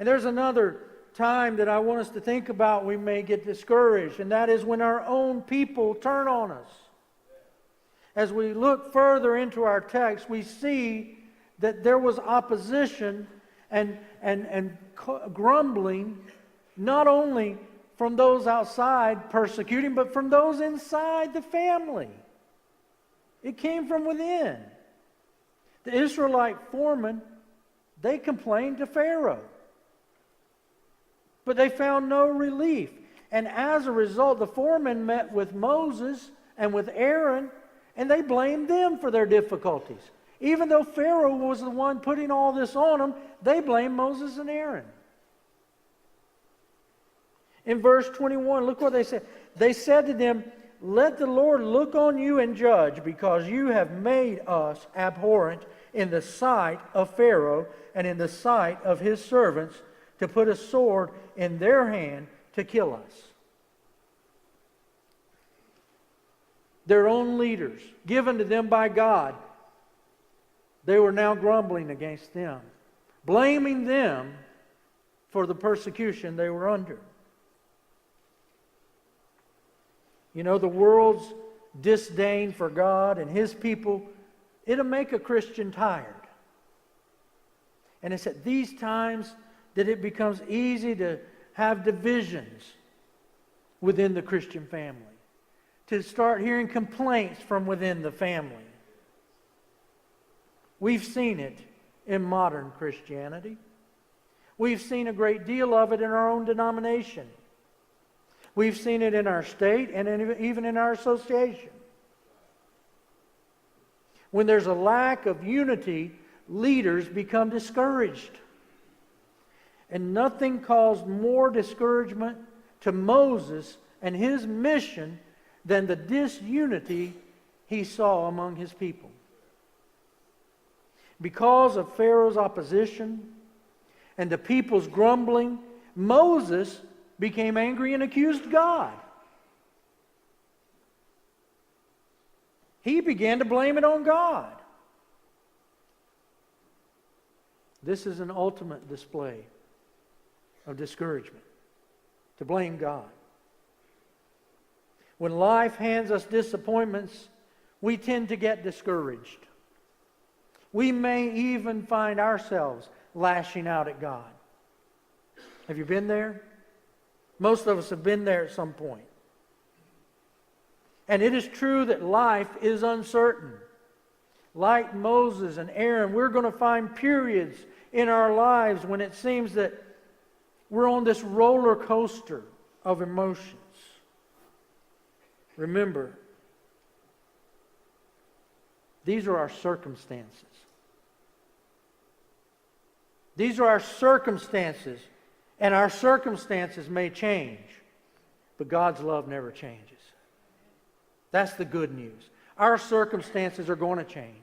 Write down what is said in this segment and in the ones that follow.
And there's another time that I want us to think about we may get discouraged, and that is when our own people turn on us. As we look further into our text, we see that there was opposition and grumbling, not only from those outside persecuting, but from those inside the family. It came from within. The Israelite foremen, they complained to Pharaoh. But they found no relief. And as a result, the foremen met with Moses and with Aaron, and they blamed them for their difficulties. Even though Pharaoh was the one putting all this on them, they blamed Moses and Aaron. In verse 21, look what they said. They said to them, "Let the Lord look on you and judge, because you have made us abhorrent in the sight of Pharaoh and in the sight of his servants, to put a sword in their hand to kill us." Their own leaders, given to them by God, they were now grumbling against them, blaming them for the persecution they were under. You know, the world's disdain for God and His people, it'll make a Christian tired. And it's at these times that it becomes easy to have divisions within the Christian family, to start hearing complaints from within the family. We've seen it in modern Christianity. We've seen a great deal of it in our own denomination. We've seen it in our state and even in our association. When there's a lack of unity, leaders become discouraged. And nothing caused more discouragement to Moses and his mission than the disunity he saw among his people. Because of Pharaoh's opposition and the people's grumbling, Moses became angry and accused God. He began to blame it on God. This is an ultimate display of discouragement, to blame God. When life hands us disappointments, we tend to get discouraged. We may even find ourselves lashing out at God. Have you been there? Most of us have been there at some point. And it is true that life is uncertain. Like Moses and Aaron, we're going to find periods in our lives when it seems that we're on this roller coaster of emotions. Remember, these are our circumstances. These are our circumstances, and our circumstances may change, but God's love never changes. That's the good news. Our circumstances are going to change.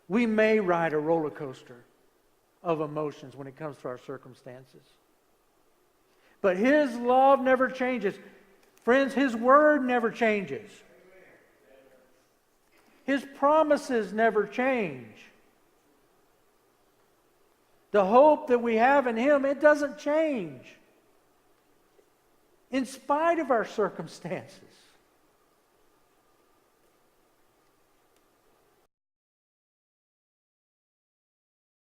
We may ride a roller coaster of emotions when it comes to our circumstances. But His love never changes. Friends, His Word never changes. His promises never change. The hope that we have in Him, it doesn't change. In spite of our circumstances.